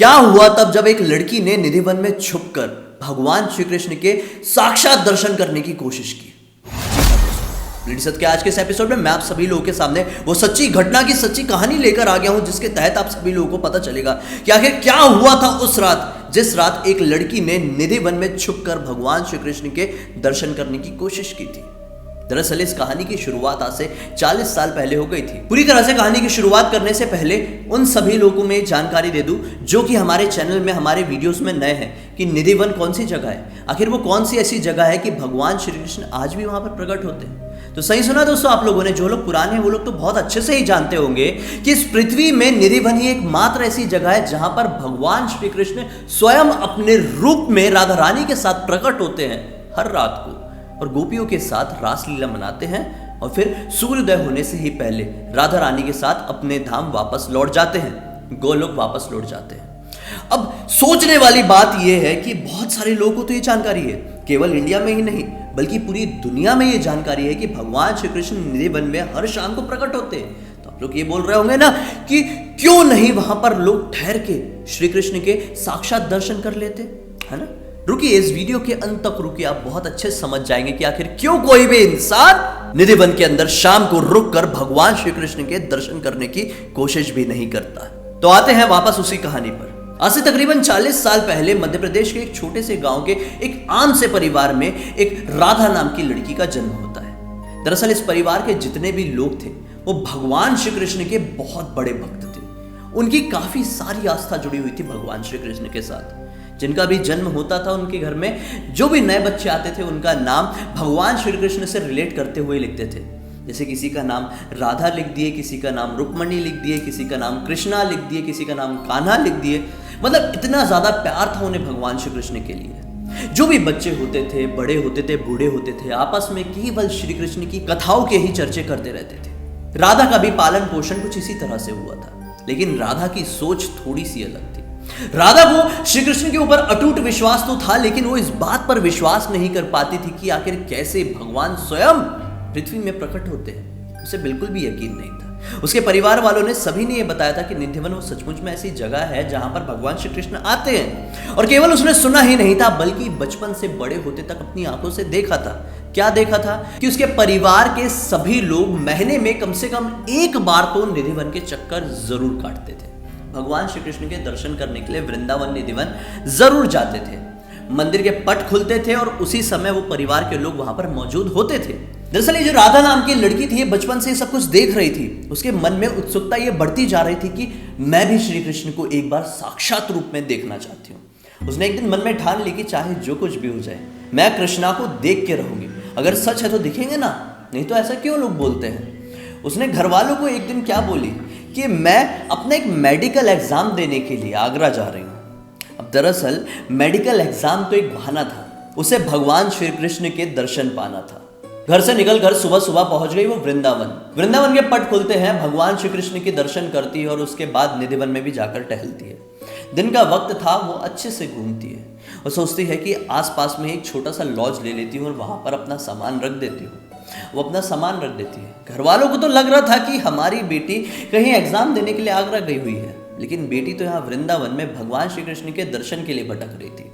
क्या हुआ तब जब एक लड़की ने निधिवन में छुपकर भगवान श्री कृष्ण के साक्षात दर्शन करने की कोशिश की। सत्य के आज के इस एपिसोड में मैं आप सभी लोगों के सामने वो सच्ची घटना की सच्ची कहानी लेकर आ गया हूं, जिसके तहत आप सभी लोगों को पता चलेगा कि आखिर क्या हुआ था उस रात, जिस रात एक लड़की ने निधिवन में छुपकर भगवान श्री कृष्ण के दर्शन करने की कोशिश की थी। दरअसल इस कहानी की शुरुआत आज से 40 साल पहले हो गई थी। पूरी तरह से कहानी की शुरुआत करने से पहले उन सभी लोगों में जानकारी दे दूं जो कि हमारे चैनल में हमारे वीडियोस में नए हैं कि निधिवन कौन सी जगह है, आखिर वो कौन सी ऐसी जगह है कि भगवान श्री कृष्ण आज भी वहां पर प्रकट होते हैं। तो सही सुना दोस्तों आप लोगों ने, जो लोग पुराने हैं वो लोग तो बहुत अच्छे से ही जानते होंगे कि इस पृथ्वी में निधिवन ही एकमात्र ऐसी जगह है जहां पर भगवान श्री कृष्ण स्वयं अपने रूप में राधा रानी के साथ प्रकट होते हैं हर रात को, और गोपियों के साथ रासलीला मनाते हैं और फिर सूर्योदय होने से ही पहले राधा रानी के साथ अपने धाम वापस लौट जाते हैं, गोलोक वापस लौट जाते हैं। अब सोचने वाली बात यह है कि बहुत सारे लोगों को तो ये जानकारी है, केवल इंडिया में ही नहीं बल्कि पूरी दुनिया में ये जानकारी है कि भगवान श्री कृष्ण निधिवन में हर शाम को प्रकट होते हैं। तो आप लोग ये बोल रहे होंगे ना कि क्यों नहीं वहां पर लोग ठहर के श्री कृष्ण के साक्षात दर्शन कर लेते, है ना। रुकिए, इस वीडियो के अंत तक रुकिए, आप बहुत अच्छे से समझ जाएंगे कि आखिर क्यों कोई भी इंसान निधिवन के अंदर शाम को रुककर भगवान श्री कृष्ण के दर्शन करने की कोशिश भी नहीं करता। तो आते हैं वापस उसी कहानी पर। आज से तकरीबन 40 साल पहले मध्य प्रदेश के एक छोटे से गांव के एक आम से परिवार में एक राधा नाम की लड़की का जन्म होता है। दरअसल इस परिवार के जितने भी लोग थे वो भगवान श्री कृष्ण के बहुत बड़े भक्त थे। उनकी काफी सारी आस्था जुड़ी हुई थी भगवान श्री कृष्ण के साथ। जिनका भी जन्म होता था उनके घर में जो भी नए बच्चे आते थे उनका नाम भगवान श्री कृष्ण से रिलेट करते हुए लिखते थे। जैसे किसी का नाम राधा लिख दिए, किसी का नाम रुक्मणी लिख दिए, किसी का नाम कृष्णा लिख दिए, किसी का नाम कान्हा लिख दिए। मतलब इतना ज्यादा प्यार था उन्हें भगवान श्री कृष्ण के लिए। जो भी बच्चे होते थे, बड़े होते थे, बूढ़े होते थे, आपस में केवल श्री कृष्ण की कथाओं के ही चर्चे करते रहते थे। राधा का भी पालन पोषण कुछ इसी तरह से हुआ था, लेकिन राधा की सोच थोड़ी सी अलग थी। राधा को श्री कृष्ण के ऊपर अटूट विश्वास तो था, लेकिन वो इस बात पर विश्वास नहीं कर पाती थी कि आखिर कैसे भगवान स्वयं पृथ्वी में प्रकट होते हैं। उसे बिल्कुल भी यकीन नहीं था। उसके परिवार वालों ने सभी ने यह बताया था कि निधिवन वो सचमुच में ऐसी जगह है जहां पर भगवान श्री कृष्ण आते हैं। और केवल उसने सुना ही नहीं था बल्कि बचपन से बड़े होते तक अपनी आंखों से देखा था। क्या देखा था कि उसके परिवार के सभी लोग महीने में कम से कम एक बार तो निधिवन के चक्कर जरूर काटते थे। भगवान श्री कृष्ण के दर्शन करने के लिए वृंदावन निधिवन जरूर जाते थे। मंदिर के पट खुलते थे और उसी समय वो परिवार के लोग वहां पर मौजूद होते थे। दरअसल ये जो राधा नाम की लड़की थी, ये बचपन से सब कुछ देख रही थी। उसके मन में उत्सुकता ये बढ़ती जा रही थी कि मैं भी श्री कृष्ण को एक बार साक्षात रूप में देखना चाहती हूँ। उसने एक दिन मन में ठान ली कि चाहे जो कुछ भी हो जाए मैं कृष्णा को देख के रहूंगी। अगर सच है तो दिखेंगे ना, नहीं तो ऐसा क्यों लोग बोलते हैं। उसने घर वालों को एक दिन क्या बोली कि मैं अपना एक मेडिकल एग्जाम देने के लिए आगरा जा रही हूँ। अब दरअसल मेडिकल एग्जाम तो एक बहाना था, उसे भगवान श्री कृष्ण के दर्शन पाना था। घर से निकलकर सुबह सुबह पहुंच गई वो वृंदावन के पट खुलते हैं, भगवान श्री कृष्ण के दर्शन करती है और उसके बाद निधिवन में भी जाकर टहलती है। दिन का वक्त था, वो अच्छे से घूमती है और सोचती है कि आसपास में एक छोटा सा लॉज ले लेती हूँ और वहां पर अपना सामान रख देती हूँ। वो अपना सामान रख देती है। घर वालों को तो लग रहा था कि हमारी बेटी कहीं एग्जाम देने के लिए आगरा गई हुई है, लेकिन बेटी तो यहाँ वृंदावन में भगवान श्री कृष्ण के दर्शन के लिए भटक रही थी।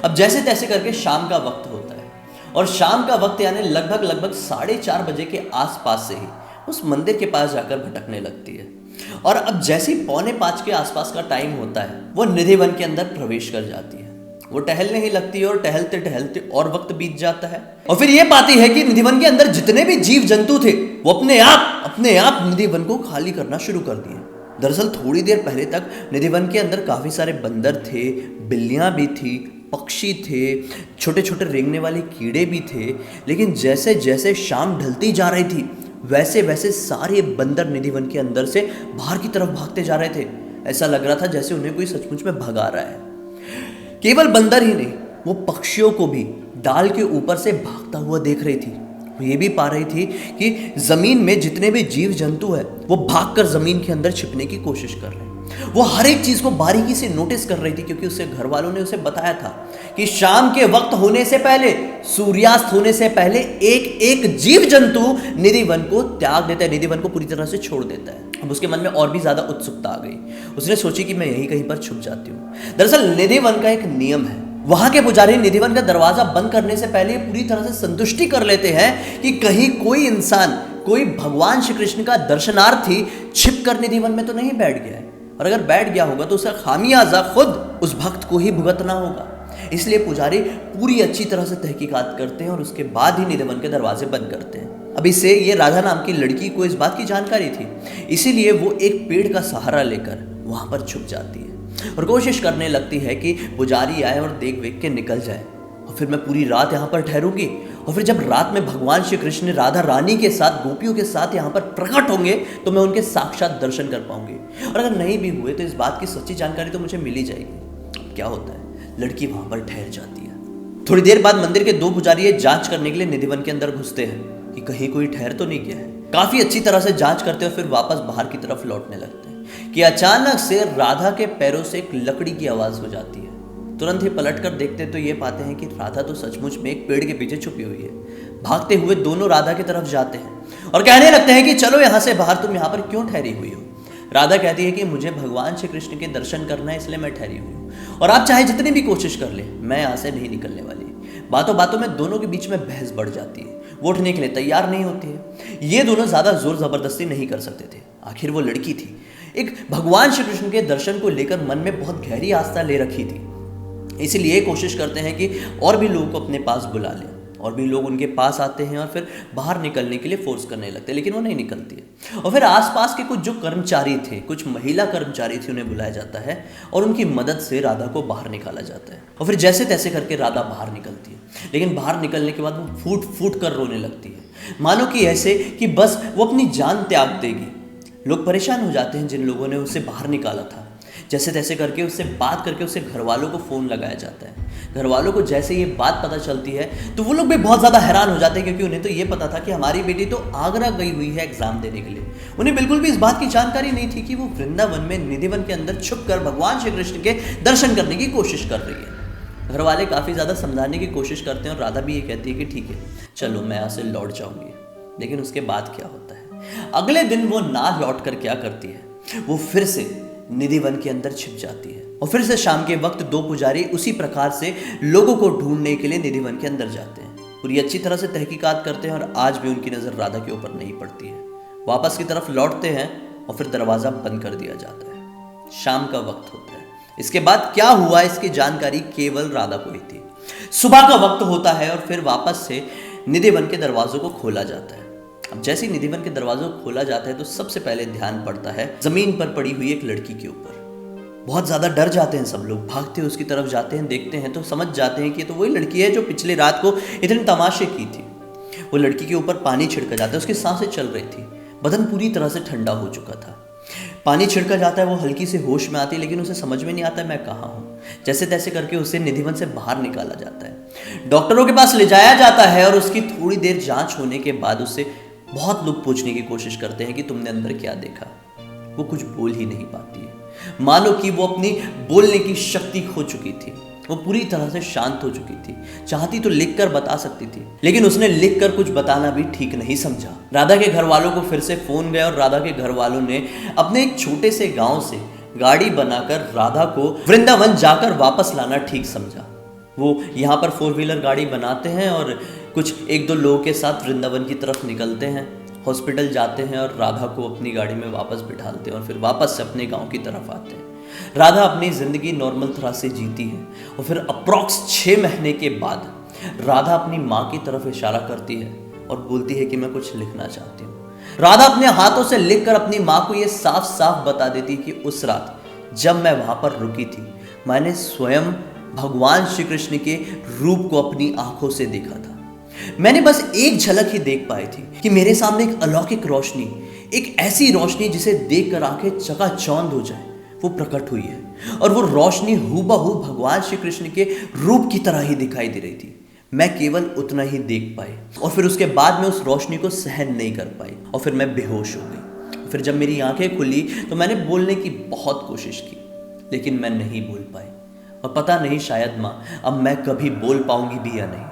अब जैसे तैसे करके शाम का वक्त होता है और शाम का वक्त यानी लगभग 4:30 बजे के आसपास से ही उस मंदिर के पास जाकर भटकने लगती है। और अब जैसे ही 4:45 के आसपास का टाइम होता है वो निधिवन के अंदर प्रवेश कर जाती है। वो टहलने ही लगती है और टहलते टहलते और वक्त बीत जाता है और फिर ये पाती है कि निधिवन के अंदर जितने भी जीव जंतु थे वो अपने आप निधिवन को खाली करना शुरू कर दिए। दरअसल थोड़ी देर पहले तक निधिवन के अंदर काफी सारे बंदर थे, बिल्लियां भी थी, पक्षी थे, छोटे छोटे रेंगने वाले कीड़े भी थे। लेकिन जैसे जैसे शाम ढलती जा रही थी वैसे वैसे सारे बंदर निधिवन के अंदर से बाहर की तरफ भागते जा रहे थे। ऐसा लग रहा था जैसे उन्हें कोई सचमुच में भगा रहा है। केवल बंदर ही नहीं, वो पक्षियों को भी डाल के ऊपर से भागता हुआ देख रही थी। वो ये भी पा रही थी कि जमीन में जितने भी जीव जंतु है वो भागकर जमीन के अंदर छिपने की कोशिश कर रहे हैं। वो हर एक चीज को बारीकी से नोटिस कर रही थी, क्योंकि उसके घर वालों ने उसे बताया था कि शाम के वक्त होने से पहले, सूर्यास्त होने से पहले एक एक जीव जंतु निधिवन को त्याग देता है, निधिवन को पूरी तरह से छोड़ देता है। अब उसके मन में और भी ज्यादा उत्सुकता आ गई। उसने सोची कि मैं यहीं कहीं पर छुप जाती हूँ। दरअसल निधिवन का एक नियम है, वहां के पुजारी निधिवन का दरवाजा बंद करने से पहले पूरी तरह से संतुष्टि कर लेते हैं कि कहीं कोई इंसान, कोई भगवान श्री कृष्ण का दर्शनार्थी छिप कर निधिवन में तो नहीं बैठ गया है, और अगर बैठ गया होगा तो उसका खामियाजा खुद उस भक्त को ही भुगतना होगा। इसलिए पुजारी पूरी अच्छी तरह से तहकीकात करते हैं और उसके बाद ही निधिवन के दरवाजे बंद करते हैं। अब इससे ये राधा नाम की लड़की को इस बात की जानकारी थी, इसीलिए वो एक पेड़ का सहारा लेकर वहां पर छुप जाती है और कोशिश करने लगती है कि पुजारी आए और देख वेख के निकल जाए, और फिर मैं पूरी रात यहाँ पर ठहरूंगी, और फिर जब रात में भगवान श्री कृष्ण राधा रानी के साथ, गोपियों के साथ यहाँ पर प्रकट होंगे तो मैं उनके साक्षात दर्शन कर पाऊंगी, और अगर नहीं भी हुए तो इस बात की सच्ची जानकारी तो मुझे मिल ही जाएगी। क्या होता है, लड़की वहां पर ठहर जाती है। थोड़ी देर बाद मंदिर के दो पुजारी जांच करने के लिए निधिवन के अंदर घुसते हैं कि कहीं कोई ठहर तो नहीं गया है। काफी अच्छी तरह से जांच करते हैं और फिर वापस बाहर की तरफ लौटने लगते हैं कि अचानक से राधा के पैरों से एक लकड़ी की आवाज हो जाती है। तुरंत ही पलट कर देखते तो ये पाते हैं कि राधा तो सचमुच में एक पेड़ के पीछे छुपी हुई है। भागते हुए दोनों राधा की तरफ जाते हैं और कहने लगते हैं कि चलो यहां से बाहर, तुम यहां पर क्यों ठहरी हुई हो। राधा कहती है कि मुझे भगवान श्री कृष्ण के दर्शन करना है, इसलिए मैं ठहरी हुई हूँ, और आप चाहे जितनी भी कोशिश कर ले, मैं यहाँ से नहीं निकलने वाली। बातों बातों में दोनों के बीच में बहस बढ़ जाती है। वो उठने के लिए तैयार नहीं होती है। ये दोनों ज्यादा जोर जबरदस्ती नहीं कर सकते थे, आखिर वो लड़की थी, एक भगवान श्री कृष्ण के दर्शन को लेकर मन में बहुत गहरी आस्था ले रखी थी। इसलिए कोशिश करते हैं कि और भी लोगों को अपने पास बुला लें, और भी लोग उनके पास आते हैं और फिर बाहर निकलने के लिए फोर्स करने लगते हैं, लेकिन वो नहीं निकलती है। और फिर आसपास के कुछ जो कर्मचारी थे, कुछ महिला कर्मचारी थे, उन्हें बुलाया जाता है और उनकी मदद से राधा को बाहर निकाला जाता है। और फिर जैसे तैसे करके राधा बाहर निकलती है, लेकिन बाहर निकलने के बाद वो फूट फूट कर रोने लगती है, मानो कि ऐसे कि बस वो अपनी जान त्याग देगी। लोग परेशान हो जाते हैं जिन लोगों ने उसे बाहर निकाला था। जैसे तैसे करके उससे बात करके उससे घर वालों को फ़ोन लगाया जाता है। घर वालों को जैसे ये बात पता चलती है तो वो लोग भी बहुत ज़्यादा हैरान हो जाते हैं, क्योंकि उन्हें तो ये पता था कि हमारी बेटी तो आगरा गई हुई है एग्ज़ाम देने के लिए। उन्हें बिल्कुल भी इस बात की जानकारी नहीं थी कि वो वृंदावन में निधिवन के अंदर छुपकर भगवान श्री कृष्ण के दर्शन करने की कोशिश कर रही है। घर वाले काफ़ी ज़्यादा समझाने की कोशिश करते हैं और राधा भी ये कहती है कि ठीक है, चलो मैं यहाँ से लौट जाऊँगी। लेकिन उसके बाद क्या होता है, अगले दिन वो ना लौट कर क्या करती है, वो फिर से निधिवन के अंदर छिप जाती है। और फिर से शाम के वक्त दो पुजारी उसी प्रकार से लोगों को ढूंढने के लिए निधिवन के अंदर जाते हैं। पूरी अच्छी तरह से तहकीकात करते हैं और आज भी उनकी नज़र राधा के ऊपर नहीं पड़ती है। वापस की तरफ लौटते हैं और फिर दरवाज़ा बंद कर दिया जाता है। शाम का वक्त होता है। इसके बाद क्या हुआ इसकी जानकारी केवल राधा को ही थी। सुबह का वक्त होता है और फिर वापस से निधिवन के दरवाजों को खोला जाता है। अब जैसे ही निधिवन के दरवाजों को खोला जाता है तो सबसे पहले ध्यान पड़ता है जमीन पर पड़ी हुई एक लड़की के ऊपर। बहुत ज्यादा डर जाते हैं सब लोग, भागते हुए उसकी तरफ जाते हैं, देखते हैं तो समझ जाते हैं कि ये तो वही लड़की है जो पिछले रात को इतने तमाशे की थी। वो लड़की के ऊपर पानी छिड़का जाता है, उसकी सांसें चल रही थी, बदन पूरी तरह से ठंडा हो चुका था। पानी छिड़का जाता है, वो हल्की से होश में आती है, लेकिन उसे समझ में नहीं आता मैं कहाँ हूँ। जैसे तैसे करके उसे निधिवन से बाहर निकाला जाता है, डॉक्टरों के पास ले जाया जाता है और उसकी थोड़ी देर जांच होने के बाद उससे बहुत लोग पूछने की कोशिश करते हैं कि तुमने अंदर क्या देखा। वो कुछ बोल ही नहीं पाती है, मानो कि वो अपनी बोलने की शक्ति खो चुकी थी। वो पूरी तरह से शांत हो चुकी थी। चाहती तो लिखकर बता सकती थी, लेकिन उसने लिखकर कुछ बताना भी ठीक नहीं समझा। राधा के घर वालों को फिर से फोन गया और राधा के घर वालों ने अपने एक छोटे से गांव से गाड़ी बनाकर राधा को वृंदावन जाकर वापस लाना ठीक समझा। वो यहाँ पर 4 व्हीलर गाड़ी बनाते हैं और कुछ 1-2 लोगों के साथ वृंदावन की तरफ निकलते हैं, हॉस्पिटल जाते हैं और राधा को अपनी गाड़ी में वापस बिठाते हैं और फिर वापस से अपने गांव की तरफ आते हैं। राधा अपनी ज़िंदगी नॉर्मल तरह से जीती है और फिर अप्रॉक्स 6 महीने के बाद राधा अपनी माँ की तरफ इशारा करती है और बोलती है कि मैं कुछ लिखना चाहती हूँ। राधा अपने हाथों से लिखकर अपनी माँ को ये साफ साफ बता देती कि उस रात जब मैं वहाँ पर रुकी थी, मैंने स्वयं भगवान श्री कृष्ण के रूप को अपनी आंखों से देखा था। मैंने बस एक झलक ही देख पाई थी कि मेरे सामने एक अलौकिक रोशनी, एक ऐसी रोशनी जिसे देखकर आंखें चकाचौंध हो जाए, वो प्रकट हुई है और वो रोशनी हूबहू भगवान श्री कृष्ण के रूप की तरह ही दिखाई दे रही थी। मैं केवल उतना ही देख पाई और फिर उसके बाद मैं उस रोशनी को सहन नहीं कर पाई और फिर मैं बेहोश हो गई। फिर जब मेरी आंखें खुली तो मैंने बोलने की बहुत कोशिश की, लेकिन मैं नहीं बोल पाई। और पता नहीं शायद माँ अब मैं कभी बोल पाऊंगी भी या नहीं।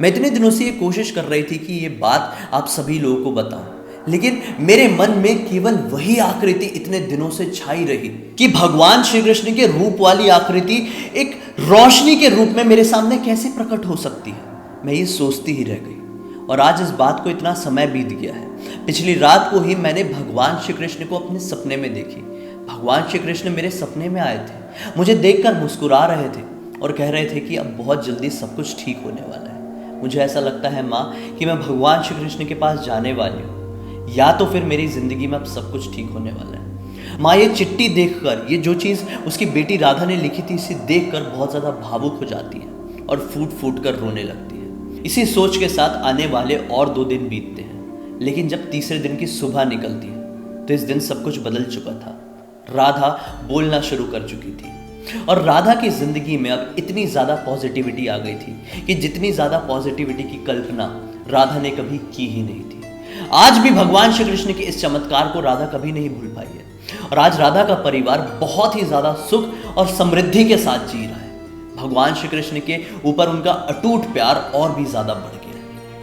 मैं इतने दिनों से ये कोशिश कर रही थी कि ये बात आप सभी लोगों को बताऊं, लेकिन मेरे मन में केवल वही आकृति इतने दिनों से छाई रही कि भगवान श्री कृष्ण के रूप वाली आकृति एक रोशनी के रूप में मेरे सामने कैसे प्रकट हो सकती है। मैं ये सोचती ही रह गई और आज इस बात को इतना समय बीत गया है। पिछली रात को ही मैंने भगवान श्री कृष्ण को अपने सपने में देखी। भगवान श्री कृष्ण मेरे सपने में आए थे, मुझे देखकर मुस्कुरा रहे थे और कह रहे थे कि अब बहुत जल्दी सब कुछ ठीक होने वाला है। मुझे ऐसा लगता है माँ कि मैं भगवान श्री कृष्ण के पास जाने वाली हूँ, या तो फिर मेरी जिंदगी में अब सब कुछ ठीक होने वाला है। माँ ये चिट्ठी देखकर, ये जो चीज़ उसकी बेटी राधा ने लिखी थी, इसे देखकर बहुत ज़्यादा भावुक हो जाती है और फूट फूट कर रोने लगती है। इसी सोच के साथ आने वाले और 2 दिन बीतते हैं, लेकिन जब तीसरे दिन की सुबह निकलती है तो इस दिन सब कुछ बदल चुका था। राधा बोलना शुरू कर चुकी थी और राधा की जिंदगी में अब इतनी ज़्यादा पॉजिटिविटी आ गई थी कि जितनी ज़्यादा पॉजिटिविटी की कल्पना राधा ने कभी की ही नहीं थी। आज भी भगवान श्री कृष्ण के इस चमत्कार को राधा कभी नहीं भूल पाई है और आज राधा का परिवार बहुत ही ज्यादा सुख और समृद्धि के साथ जी रहा है। भगवान श्री कृष्ण के ऊपर उनका अटूट प्यार और भी ज्यादा बढ़ गया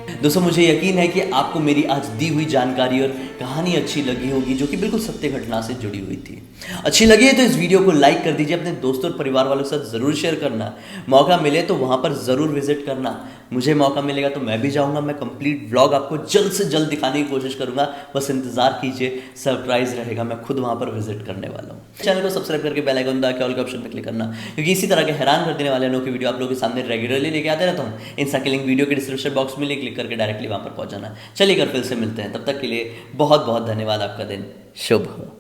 है। दोस्तों मुझे यकीन है कि आपको मेरी आज दी हुई जानकारी और कहानी अच्छी लगी होगी, जो कि बिल्कुल सत्य घटना से जुड़ी हुई थी। अच्छी लगी है तो इस वीडियो को लाइक कर दीजिए, अपने दोस्तों और परिवार वालों के साथ जरूर शेयर करना। मौका मिले तो वहां पर जरूर विजिट करना। मुझे मौका मिलेगा तो मैं भी जाऊंगा। मैं कंप्लीट व्लॉग आपको जल्द से जल्द दिखाने की कोशिश करूंगा, बस इंतजार कीजिए, सरप्राइज रहेगा। मैं खुद वहां पर विजिट करने वाला हूँ। चैनल को सब्सक्राइब करके बेल आइकन दबा के ऑल के ऑप्शन पर क्लिक करना, क्योंकि इसी तरह के हैरान कर देने वाले लोगों की वीडियो आप लोगों के सामने रेगुलरली लेके आते रहता हूँ। इनसा की लिंक वीडियो के डिस्क्रिप्शन बॉक्स में क्लिक करके डायरेक्टली वहां पर पहुंच जाना। चलिए फिर से मिलते हैं, तब तक के लिए बहुत बहुत धन्यवाद। आपका दिन शुभ हो।